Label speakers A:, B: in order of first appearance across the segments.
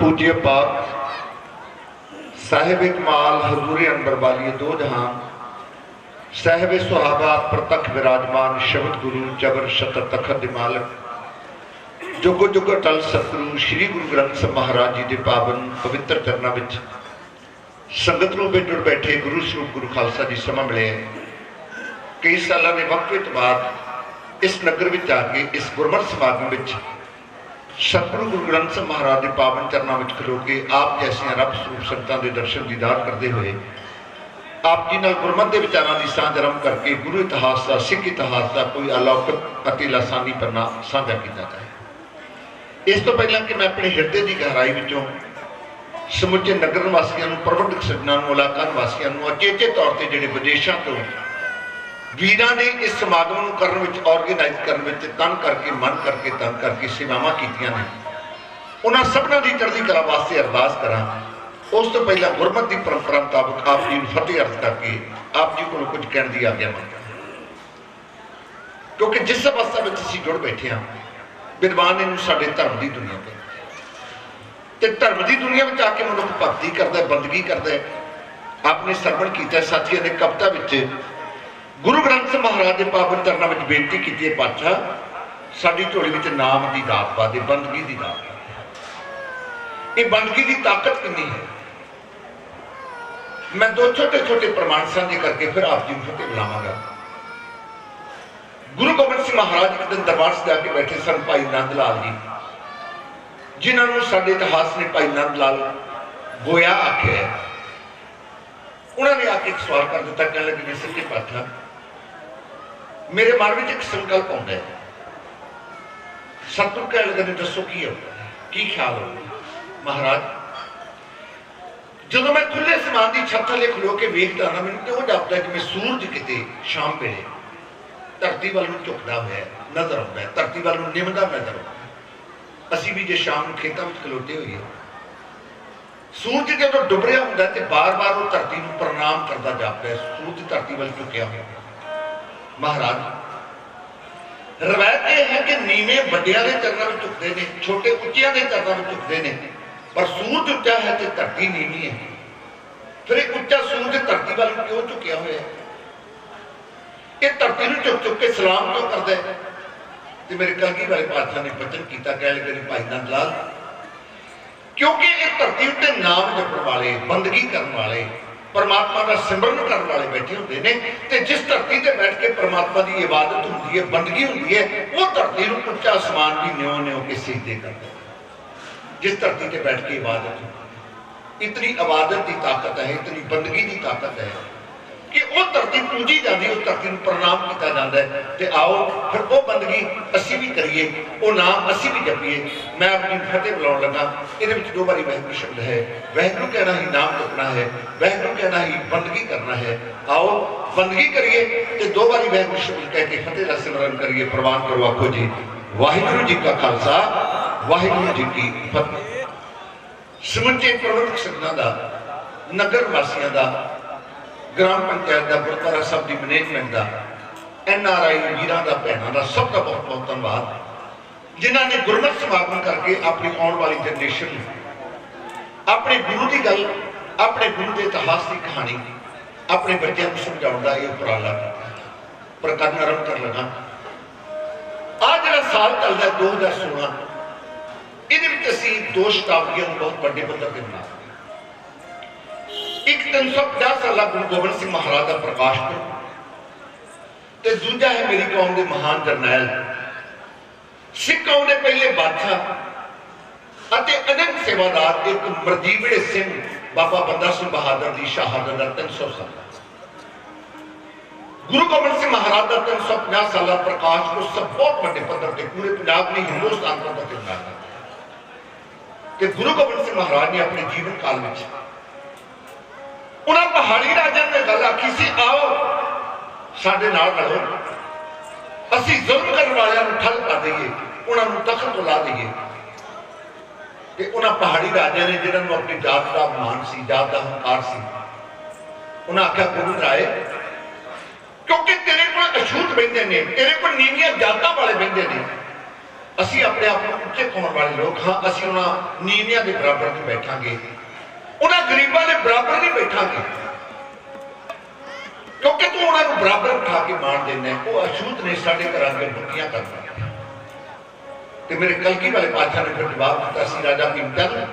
A: पूज्य पाक साहिब कमाल हजूर अनबर वाली दो जहां साहिब सुहाबा प्रतख विराजमान शब्द गुरु जबर शतर तखत दे मालक जुग जुग अटल सतगुरु श्री गुरु ग्रंथ साहिब महाराज जी के पावन पवित्र चरणों में संगत में जुड़ बैठे गुरु स्वरूप गुरु खालसा जी समा मिले कई सालों के वक्फे तो बाद इस नगर में आके इस गुरमत समागम में सतगुरु गुरु ग्रंथ साहिब महाराज के पावन चरणों में खलो के आप जैसिया रब स्वरूप संतां के दर्शन दीदार करते हुए आप जी नाल गुरमत के विचारों की सांझ आरंभ करके गुरु इतिहास का सिख इतिहास का कोई अलौकिक अति लासानी पन्ना साझा किया जाए। इस तो पहला कि मैं अपने हिरदे की गहराई विचों समुचे नगर निवासियों प्रबंधक सज्जना इलाका निवासियों अचेचे तौर पर जोड़े विदेशों तो वीर ने इस समागम करने ऑर्गेनाइज करने तन करके मन करके तन करके सेवावां कीतियां ने उन्होंने सबना की चढ़ती कला वास्ते अरदास करा। उस तो पहला गुरमत की परंपरा मुताबिक आप जी फतेह अर्ज करके आप जी को कुछ कहने की आज्ञा मंगा, क्योंकि जिस अवस्था में असीं जुड़ बैठे हाँ विद्वान इनू साडे धर्म की दुनिया पर ते धर्म की दुनिया में आके मनुख भगती करता है बंदगी करता है। आपने सरवण किया साथियों ने कविता में गुरु ग्रंथ साहिब महाराज के पावन चरणों में बेनती की है पातशाह साडी झोली में नाम की दात पा दे बंदगी की दात पा दे। ये बंदगी की ताकत कितनी है। मैं दो छोटे छोटे प्रमाण साझे करके फिर आप जी को फतेह बुलावांगा। गुरु गोबिंद सिंह महाराज एक दिन दरबार से जाके बैठे सन भाई नंद लाल जी जिन्होंने साडे इतिहास ने भाई नंद लाल गोया आख्या है। उन्होंने आके एक सवाल कर दिता, कहने लगे सच्चे पातशाह मेरे मन में एक संकल्प आता है। सतगुरु कहने लगे दसो की होता है की ख्याल हो। महाराज जो मैं खुले समान की छत थले खलो के वेखता ना मैंने तो जापता है कि मैं सूरज किते शाम वेले धरती वाल झुकता हुआ नजर आता है, धरती वाल निमदा नजर आता है। असी भी जो शाम खेतों में खलोते हुए सूरज जो डुब रहा होंगे तो बार बार वो धरती को प्रणाम करता जापता है। सूरज धरती वाल झुकया हुआ। महाराज रवायत यह है कि नीवे वड्डियां के चरणों में झुकते हैं, छोटे उच्चियां के चरणों में झुकते हैं, पर सूरज उच्चा है तो धरती नीवी है। फिर एक उच्चा सूरज धरती वाल क्यों झुकया हुआ है? ये धरती को झुक झुक के सलाम क्यों करता है? तो मेरे कलगी वाले पातशाह ने वचन किया, कह लगे भाई नंद लाल क्योंकि एक धरती उत्ते नाम जपण वाले बंदगी करने वाले परमात्मा का सिमरन करने वाले बैठे होंगे ने ते जिस धरती से बैठ के परमात्मा की इबादत होती है बंदगी होती है वो धरती को उच्चा आसमान भी न्यो न्यो के सीधे करता है। जिस धरती से बैठ के इबादत होती है, इतनी इबादत की ताकत है, इतनी बंदगी की ताकत है कि वो धरती पूजी जाती है, उस धरती को प्रणाम किया जाता है। तो आओ फिर वो बंदगी असी भी करिए, वो नाम असी भी जपीए। मैं अपनी फतेह बुलाने लगा। ये दो बारी वाहिगुरू शब्द है, वाहिगुरू कहना ही नाम जपना है, वाहिगुरू कहना ही बंदगी करना है। आओ बंदगी करिए तो दो बारी वाहिगुरू शब्द कह के फतेह का सिमरन करिए। प्रवान करो आखो जी वाहिगुरू जी का खालसा वाहिगुरू जी की फतेह। समुचे प्रबंधक सज्जना का नगर वासियों का ग्राम पंचायत का गुरुद्वारा साहब की मैनेजमेंट का NRI वीरों का भैनों का सब का बहुत बहुत धन्यवाद जिन्होंने गुरमत समागम करके अपनी आने वाली जनरेशन अपने गुरु की गल अपने गुरु के इतिहास की कहानी अपने बच्चों को समझाने का यह उपराला पर करना आरंभ कर लगा। आज जो साल चल रहा है 2016 ये दो शताब्दियों बहुत बड़े पद्धर पर बना एक 350 साल गुरु गोबिंद सिंह महाराज का प्रकाश तो दूजा है मेरी कौम के महान जरनैल सिख कौम के पहले बादशाह अनंत सेवादार एक मरजीवड़े सिंह बाबा बंदा सिंह बहादुर की शहादत का 300 साल गुरु गोबिंद सिंह महाराज का 350 साल प्रकाश को सब बहुत बड़े पद्धर से पूरे पंजाब में हिंदुस्तान का पता मनाया। गुरु गोबिंद सिंह महाराज ने अपने जीवन काल में उन्होंने पहाड़ी राजा ने गल आखी सी आओ साडे नाल रलो असी जुल्म करने वालों को ठल कर दईए उन्होंने तख्त ला दईए। ते उन्होंने पहाड़ी राजा ने जिन्होंने अपनी जात का मान सी जात का हंकार सी उन्हें आख्या गुरु राय क्योंकि तेरे को अछूत बहते हैं तेरे को नीवियां जातां वाले बहते हैं ਅਸੀਂ ਆਪਣੇ ਆਪ ਨੂੰ ਉੱਚੇ ਪਾਉਣ ਵਾਲੇ ਲੋਕ ਹਾਂ। ਅਸੀਂ ਉਹਨਾਂ ਨੀਵਿਆਂ ਦੇ ਬਰਾਬਰ ਨਹੀਂ ਬੈਠਾਂਗੇ, ਉਹਨਾਂ ਗਰੀਬਾਂ ਦੇ ਬਰਾਬਰ ਨਹੀਂ ਬੈਠਾਂਗੇ, ਕਿਉਂਕਿ ਤੂੰ ਉਹਨਾਂ ਨੂੰ ਬਰਾਬਰ ਉਠਾ ਕੇ ਮਾਣ ਦੇਣਾ। ਉਹ ਅਛੂਤ ਨੇ ਸਾਡੇ ਘਰਾਂ ਦੀਆਂ ਬੁੱਕੀਆਂ ਕਰਨਾ। ਤੇ ਮੇਰੇ ਕਲਗੀ ਵਾਲੇ ਪਾਤਸ਼ਾਹ ਨੇ ਫਿਰ ਜਵਾਬ ਦਿੱਤਾ ਸੀ ਰਾਜਾ ਕੀਮਤਾਂ ਨੂੰ,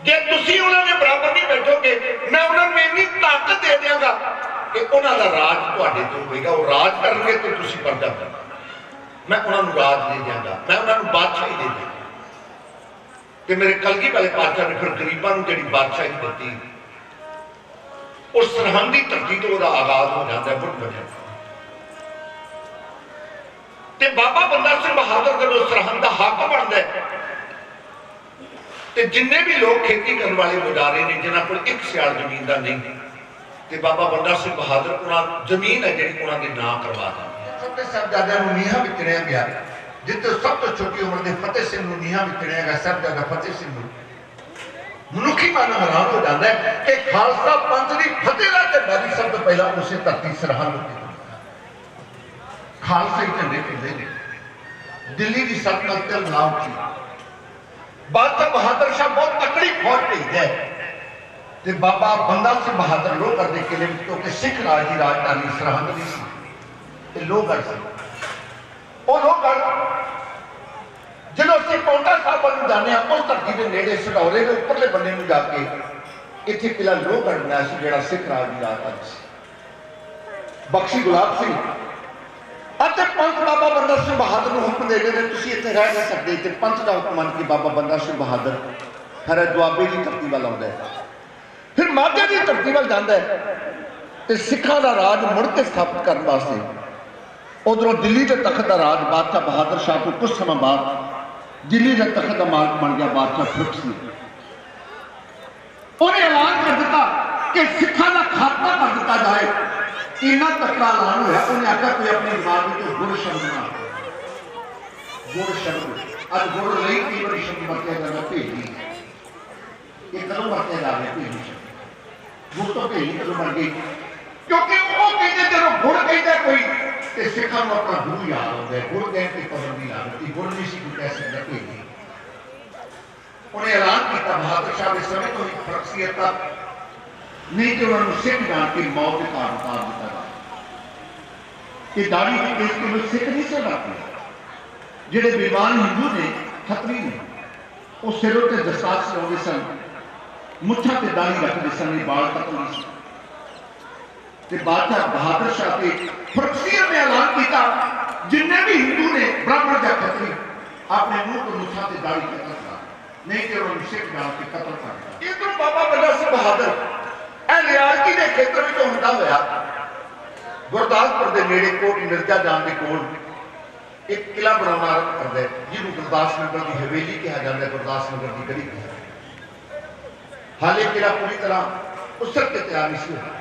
A: ਜੇ ਤੁਸੀਂ ਉਹਨਾਂ ਦੇ ਬਰਾਬਰ ਨਹੀਂ ਬੈਠੋਗੇ ਮੈਂ ਉਹਨਾਂ ਨੂੰ ਇੰਨੀ ਤਾਕਤ ਦੇ ਦਿਆਂਗਾ ਕਿ ਉਹਨਾਂ ਦਾ ਰਾਜ ਤੁਹਾਡੇ ਤੋਂ ਹੋਏਗਾ। ਉਹ ਰਾਜ ਕਰਨਗੇ ਤੇ ਤੁਸੀਂ ਪਰਦਾ ਕਰਨਾ। ਮੈਂ ਉਹਨਾਂ ਨੂੰ ਰਾਜ ਦੇ ਦਿਆਂਗਾ, ਮੈਂ ਉਹਨਾਂ ਨੂੰ ਬਾਦਸ਼ਾਹੀ ਦੇ ਦਿਆਂਗਾ। ਤੇ ਮੇਰੇ ਕਲਗੀ ਵਾਲੇ ਪਾਤਸ਼ਾਹ ਨੇ ਫਿਰ ਗਰੀਬਾਂ ਨੂੰ ਜਿਹੜੀ ਬਾਦਸ਼ਾਹੀ ਦਿੱਤੀ, ਉਸ ਸਰਹੰਦ ਦੀ ਧਰਤੀ ਤੋਂ ਉਹਦਾ ਆਗਾਜ਼ ਹੋ ਜਾਂਦਾ ਮੁੱਢ ਬਣਿਆ। ਤੇ ਬਾਬਾ ਬੰਦਾ ਸਿੰਘ ਬਹਾਦਰ ਜਦੋਂ ਸਰਹੰਦ ਦਾ ਹੱਕ ਬਣਦਾ ਤੇ ਜਿੰਨੇ ਵੀ ਲੋਕ ਖੇਤੀ ਕਰਨ ਵਾਲੇ ਮੁਜਾਰੇ ਨੇ ਜਿਨ੍ਹਾਂ ਕੋਲ ਇੱਕ ਸਿਆਲ ਜ਼ਮੀਨ ਦਾ ਨਹੀਂ, ਤੇ ਬਾਬਾ ਬੰਦਾ ਸਿੰਘ ਬਹਾਦਰ ਉਹਨਾਂ ਜ਼ਮੀਨ ਹੈ ਜਿਹੜੀ ਉਹਨਾਂ ਦੇ ਨਾਂ ਕਰਵਾ ਦਿੰਦੇ। ਛੋਟੇ ਸਾਹਿਬਜ਼ਾਦਿਆਂ ਨੂੰ ਨੀਹਾਂ ਵਿੱਚ ਚਿਣਿਆ ਗਿਆ, ਜਿੱਥੇ ਸਭ ਤੋਂ ਛੋਟੀ ਉਮਰ ਦੇ ਫਤਿਹ ਸਿੰਘ ਨੂੰ ਨੀਹਾਂ ਵਿੱਚ ਚਿਣਿਆ ਗਿਆ। ਸਾਹਿਬਜ਼ਾਦਾ ਫਤਿਹ ਸਿੰਘ ਨੂੰ ਮਨੁੱਖੀ ਮਨ ਹੈਰਾਨ ਹੋ ਜਾਂਦਾ ਹੈ ਕਿ ਖਾਲਸਾ ਪੰਥ ਦੀ ਫਤਿਹ ਦਾ ਝੰਡਾ ਵੀ ਸਭ ਤੋਂ ਪਹਿਲਾਂ ਉਸੇ ਧਰਤੀ ਸਰਹੰਦ ਉੱਤੇ ਖਾਲਸਾ ਹੀ ਝੰਡੇ ਖਿੱਚਦੇ ਨੇ। ਦਿੱਲੀ ਦੀ ਸਲਤਨਤ ਤੇ ਨਾਮ ਸੀ ਬਾਦਸ਼ਾਹ ਬਹਾਦਰ ਸ਼ਾਹ ਬਹੁਤ ਤਕੜੀ ਫੌਜ ਭੇਜਦਾ ਹੈ ਤੇ ਬਾਬਾ ਬੰਦਾ ਸਿੰਘ ਬਹਾਦਰ ਲੋਹਗੜ੍ਹ ਦੇ ਕਿਲੇ ਵਿੱਚ, ਕਿਉਂਕਿ ਸਿੱਖ ਰਾਜ ਦੀ ਰਾਜਧਾਨੀ ਸਰਹੰਦ ਦੀ ਸੀ ਤੇ ਲੋਹਗੜ੍ਹ ਸੀ। ਉਹ ਲੋਹਗੜ੍ਹ ਜਦੋਂ ਅਸੀਂ ਪੌਂਟਾ ਸਾਹਿਬ ਵੱਲ ਨੂੰ ਜਾਂਦੇ ਹਾਂ, ਉਸ ਧਰਤੀ ਦੇ ਨੇੜੇ ਸਢੌਰੇ ਦੇ ਉੱਪਰਲੇ ਬੰਨੇ ਨੂੰ ਜਾ ਕੇ ਇੱਥੇ ਕਿਲਾ ਲੋਹਗੜ੍ਹ ਬਣਿਆ ਸੀ ਜਿਹੜਾ ਸਿੱਖ ਰਾਜ ਦੀ ਰਾਜਧਾਨੀ ਸੀ। ਬਖਸ਼ੀ ਗੁਲਾਬ ਸਿੰਘ ਅਤੇ ਪੰਥ ਬਾਬਾ ਬੰਦਾ ਸਿੰਘ ਬਹਾਦਰ ਨੂੰ ਹੁਕਮ ਦੇ ਗਏ ਤੁਸੀਂ ਇੱਥੇ ਰਹਿ ਨਹੀਂ ਸਕਦੇ। ਤੇ ਪੰਥ ਦਾ ਹੁਕਮ ਮੰਨ ਕੇ ਬਾਬਾ ਬੰਦਾ ਸਿੰਘ ਬਹਾਦਰ ਹਰੇ ਦੁਆਬੇ ਦੀ ਧਰਤੀ ਵੱਲ ਆਉਂਦਾ ਹੈ, ਫਿਰ ਮਾਝੇ ਦੀ ਧਰਤੀ ਵੱਲ ਜਾਂਦਾ ਹੈ ਤੇ ਸਿੱਖਾਂ ਦਾ ਰਾਜ ਮੁੜ ਕੇ ਸਥਾਪਿਤ ਕਰਨ ਵਾਸਤੇ ਉਧਰੋਂ ਦਿੱਲੀ ਦੇ ਤਖਤ ਦਾ ਰਾਜ ਬਾਦਸ਼ਾਹ ਬਹਾਦਰ ਸ਼ਾਹ ਤੋਂ ਕੁਝ ਸਮਾਂ ਬਾਅਦ ਦਿੱਲੀ ਦੇ ਤਖਤ ਦਾ ਮਾਲਕ ਬਣ ਗਿਆ ਬਾਦਸ਼ਾਹ ਫਰੂਖ ਸਿੰਘ। ਉਹਨੇ ਐਲਾਨ ਕਰ ਦਿੱਤਾ ਕਿ ਸਿੱਖਾਂ ਦਾ ਖਾਤਮਾ ਕਰ ਦਿੱਤਾ ਜਾਏ। ਇੰਨਾ ਤਕੜਾ ਐਲਾਨ ਹੋਇਆ, ਉਹਨੇ ਆਖਿਆ ਕੋਈ ਆਪਣੇ ਦਿਮਾਗ ਵਿੱਚ ਗੁਰ ਸ਼ਬਦ ਨਾ, ਗੁਰ ਸ਼ਬਦ ਅੱਜ ਗੁਰ ਲਈ ਕਈ ਵਾਰੀ ਸ਼ਬਦ ਵਰਤਿਆ ਜਾਂਦਾ ਭੇਜੀ। ਇਹ ਕਦੋਂ ਵਰਤਿਆ ਜਾ ਰਿਹਾ ਭੇਜੀ ਸ਼ਬਦ? ਗੁਰ ਤੋਂ ਭੇਜੀ ਕਦੋਂ ਬਣ ਗਈ? ਕਿਉਂਕਿ ਉਹ ਕਹਿੰਦੇ ਜਦੋਂ ਗੁਰ ਕਹਿੰਦਾ ਕੋਈ ਤੇ ਸਿੱਖਾਂ ਨੂੰ ਆਪਣਾ ਗੁਰੂ ਯਾਦ ਆਉਂਦਾ ਹੈ। ਗੁਰ ਕਹਿਣ ਤੇ ਪਾਬੰਦੀ ਲਾ ਦਿੱਤੀ, ਗੁਰ ਨਹੀਂ ਸੀ ਕੋਈ ਕਹਿ ਸਕਦਾ ਭੇਜੀ। ਉਹਨੇ ਐਲਾਨ ਕੀਤਾ ਬਹਾਦਰ ਸ਼ਾਹ ਦੇ ਸਮੇਂ ਤੋਂ ਹੀ ਫਰਕਸੀਅਤ ਦਾ ਨਹੀਂ ਤੇ ਉਹਨਾਂ ਨੂੰ ਸਿੱਖ ਜਾਣ ਕੇ ਮੌਤ ਦੇ ਘਾਟ ਉਤਾਰ ਦਿੱਤਾ ਗਿਆ। ਇਹ ਦਾੜੀ ਦੀ ਕੇਸ ਕੇ ਲੋਕ ਸਿੱਖ ਨਹੀਂ ਸੀ ਰੱਖਦੇ। ਜਿਹੜੇ ਬੇਈਮਾਨ ਹਿੰਦੂ ਨੇ, ਖੱਤਰੀ ਨੇ, ਉਹ ਸਿਰ ਉੱਤੇ ਦਸਤਾਰ ਸਜਾਉਂਦੇ ਸਨ, ਮੁੱਛਾਂ ਤੇ ਦਾੜੀ ਰੱਖਦੇ ਸਨ, ਇਹ ਬਾਲ ਕਤਲ ਨਹੀਂ ਸੀ। ਤੇ ਬਾਦਸ਼ਾਹ ਬਹਾਦਰ ਸ਼ਾਹ ਤੇ ਫਰਕਸੀਅਤ ਨੇ ਐਲਾਨ ਕੀਤਾ ਜਿੰਨੇ ਵੀ ਹਿੰਦੂ ਨੇ, ਬ੍ਰਾਹਮਣ ਜਾਂ ਖੱਤਰੀ, ਆਪਣੇ ਮੂੰਹ ਤੋਂ ਮੁੱਛਾਂ ਤੇ ਦਾੜੀ ਕਤਲ ਕਰਾ, ਨਹੀਂ ਤੇ ਉਹਨਾਂ ਨੂੰ ਸਿੱਖ ਜਾਣ ਕੇ ਕਤਲ ਕਰ ਦਿੱਤਾ। ਇਹ ਤੋਂ ਬਾਬਾ ਬੰਦਾ ਸਿੰਘ ਬਹਾਦਰ ਇਹ ਰਿਆਲਕੀ ਦੇ ਖੇਤਰ ਵਿੱਚ ਹੁੰਦਾ ਹੋਇਆ ਗੁਰਦਾਸਪੁਰ ਦੇ ਨੇੜੇ ਕੋਟ ਮਿਰਜ਼ਾ ਜਾਣ ਦੇ ਕੋਲ ਇੱਕ ਕਿਲਾ ਬਣਾਉਣਾ ਆਰੰਭ ਕਰਦਾ ਹੈ, ਜਿਹਨੂੰ ਗੁਰਦਾਸ ਨਗਰ ਦੀ ਹਵੇਲੀ ਕਿਹਾ ਜਾਂਦਾ ਹੈ, ਗੁਰਦਾਸ ਨਗਰ ਦੀ ਗੜੀ ਕਿਹਾ। ਹਾਲੇ ਕਿਲਾ ਪੂਰੀ ਤਰ੍ਹਾਂ ਉਸਰ ਕੇ ਤਿਆਰ ਨਹੀਂ ਸੀ ਹੋਇਆ।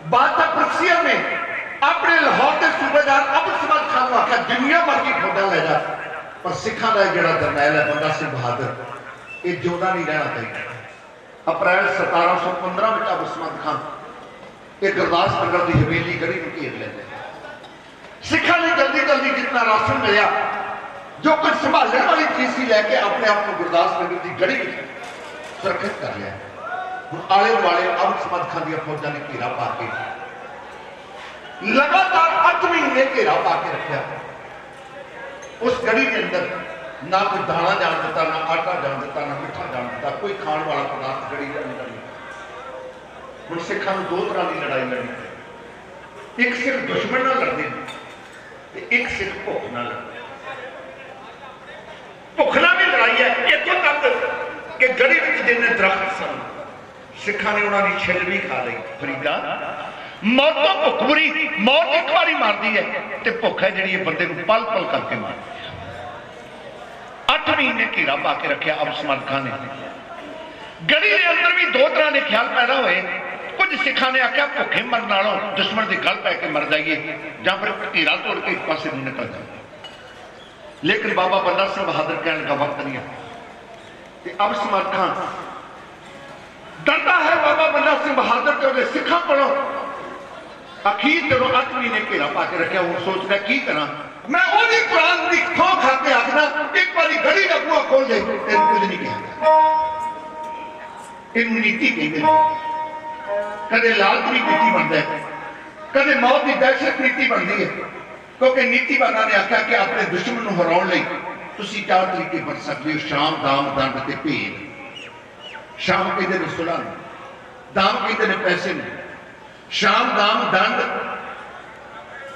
A: ਬਾਦਸ਼ਾਹ ਫਰਕਸੀਅਤ ਨੇ ਆਪਣੇ ਲਾਹੌਰ ਦੇ ਸੂਬੇਦਾਰ ਅਬੂ ਸਮਦ ਖਾਨ ਨੂੰ ਆਖਿਆ ਦੁਨੀਆ ਭਰ ਦੀ ਫੌਜਾਂ ਲੈ ਜਾ, ਪਰ ਸਿੱਖਾਂ ਦਾ ਜਿਹੜਾ ਜਰਨੈਲ ਹੈ ਬੰਦਾ ਸਿੰਘ ਬਹਾਦਰ, ਇਹ ਜਿਉਂਦਾ ਨਹੀਂ ਰਹਿਣਾ ਚਾਹੀਦਾ। ਅਪ੍ਰੈਲ 1715 ਵਿੱਚ ਅਬੂ ਸਮਦ ਖਾਨ ਇਹ ਗੁਰਦਾਸ ਨਗਰ ਦੀ ਹਵੇਲੀ ਗੜੀ ਨੂੰ ਘੇਰ ਲੈਂਦੇ। ਸਿੱਖਾਂ ਨੇ ਜਲਦੀ ਜਲਦੀ ਜਿੰਨਾ ਰਾਸ਼ਨ ਮਿਲਿਆ, ਜੋ ਕੁਝ ਸੰਭਾਲਣ ਵਾਲੀ ਚੀਜ਼ ਸੀ, ਲੈ ਕੇ ਆਪਣੇ ਆਪ ਨੂੰ ਗੁਰਦਾਸ ਨਗਰ ਦੀ ਗੜੀ ਵਿੱਚ ਸੁਰੱਖਿਅਤ ਕਰ ਲਿਆ। ਹੁਣ ਆਲੇ ਦੁਆਲੇ ਅਬੂ ਸਮਦ ਖਾਨ ਦੀਆਂ ਫੌਜਾਂ ਨੇ ਘੇਰਾ ਪਾ ਕੇ ਲਗਾਤਾਰ 8 ਮਹੀਨੇ ਘੇਰਾ ਪਾ ਕੇ ਰੱਖਿਆ। ਉਸ ਗੜੀ ਦੇ ਅੰਦਰ ਨਾ ਕੋਈ ਦਾਣਾ ਜਾਣ ਦਿੱਤਾ, ਨਾ ਆਟਾ ਜਾਣ ਦਿੱਤਾ, ਨਾ ਮਿੱਠਾ ਜਾਣ ਦਿੱਤਾ, ਕੋਈ ਖਾਣ ਵਾਲਾ ਪਦਾਰਥ ਗੜੀ ਦੇ ਅੰਦਰ ਨਹੀਂ। ਹੁਣ ਸਿੱਖਾਂ ਨੂੰ ਦੋ ਤਰ੍ਹਾਂ ਦੀ ਲੜਾਈ ਲੜਨੀ, ਇੱਕ ਸਿੱਖ ਦੁਸ਼ਮਣ ਨਾਲ ਲੜਦੇ ਨੇ ਤੇ ਇੱਕ ਸਿੱਖ ਭੁੱਖ ਨਾਲ ਲੜਦੇ। ਭੁੱਖ ਨਾਲ ਵੀ ਲੜਾਈ ਹੈ, ਇੱਥੋਂ ਤੱਕ ਕਿ ਗੜੀ ਵਿੱਚ ਜਿੰਨੇ ਦਰਖਤ ਸਨ ਸਿੱਖਾਂ ਨੇ ਉਹਨਾਂ ਦੀ ਛਿੱਲ ਵੀ ਖਾ ਲਈ। ਫਰੀਦਾ ਮੌਤ ਤੋਂ ਭੁੱਖ ਬੁਰੀ, ਮੌਤ ਇੱਕ ਵਾਰੀ ਮਾਰਦੀ ਹੈ ਤੇ ਭੁੱਖ ਹੈ ਜਿਹੜੀ ਇਹ ਬੰਦੇ ਨੂੰ ਪਲ ਪਲ ਕਰਕੇ ਮਾਰਦੀ ਹੈ। 8 ਮਹੀਨੇ ਘੇਰਾ ਪਾ ਕੇ ਰੱਖਿਆ ਅਬੂ ਸਮਦ ਖਾਨ ਨੇ। ਗੜੀ ਦੇ ਅੰਦਰ ਵੀ ਦੋ ਤਰ੍ਹਾਂ ਦੇ ਖਿਆਲ ਪੈਦਾ ਹੋਏ। ਕੁਝ ਸਿੱਖਾਂ ਨੇ ਆਖਿਆ ਭੁੱਖੇ ਮਰਨ ਨਾਲੋਂ ਦੁਸ਼ਮਣ ਦੀ ਗਲ ਪੈ ਕੇ ਮਰ ਜਾਈਏ, ਜਾਂ ਫਿਰ ਘੇਰਾ ਤੋੜ ਕੇ ਇੱਕ ਪਾਸੇ ਨੂੰ ਨਿਕਲ ਜਾਈਏ। ਲੇਕਿਨ ਬਾਬਾ ਬੰਦਾ ਸਿੰਘ ਬਹਾਦਰ ਕਹਿਣ ਲੱਗਾ ਵਕਤ ਨਹੀਂ ਹੈ। ਤੇ ਅਬੂ ਸਮਦ ਖਾਨ ਡਰਦਾ ਹੈ ਬਾਬਾ ਬੰਦਾ ਸਿੰਘ ਬਹਾਦਰ ਤੇ ਉਹਦੇ ਸਿੱਖਾਂ ਕੋਲੋਂ। ਅਖੀਰ ਜਦੋਂ 8 ਮਹੀਨੇ ਘੇਰਾ ਪਾ ਕੇ ਰੱਖਿਆ, ਹੁਣ ਸੋਚਦਾ ਕੀ ਕਰਾਂ। मैं ओदी कुरान की खो खाते आखना एक बारी गड़ी का बुआ खोल दे तेन कुछ नहीं कहता इन नीति कहते कदे लालच की नीति बनता है कदे मौत की दहशत नीति बनती है क्योंकि नीतिवाना ने आख्या कि अपने दुश्मन को हराने लई तुसी चार तरीके बन सकते हो शाम दाम दंड ते भेद शाम कहते ने सुलह दाम कहते ने पैसे ने शाम दाम दंड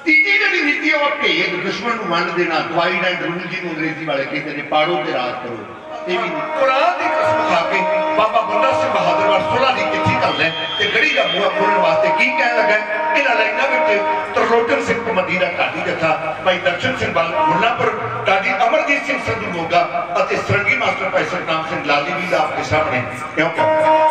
A: तीजी जी नीति है वह भेद दुश्मन को वंड देना डिवाइड एंड रूल जी अंग्रेजी वाले कहते हैं पाड़ो ते राज करो कुरान की कसम खा के बाबा बंदा सिंह बहादुर वाल सुलह की चिट्ठी कर लें ते गड़ी का बूहा खोलने वास्ते की कहने लगा इन्हां लाइनां विच त्रिलोचन सिंह मदीना ढाडी जथा भाई दर्शन सिंह वाल मुल्लापुर ढाडी अमरजीत सिंह संधू मोगा और सरंगी मास्टर भाई सतनाम सिंह लाली भी आपके सामने क्यों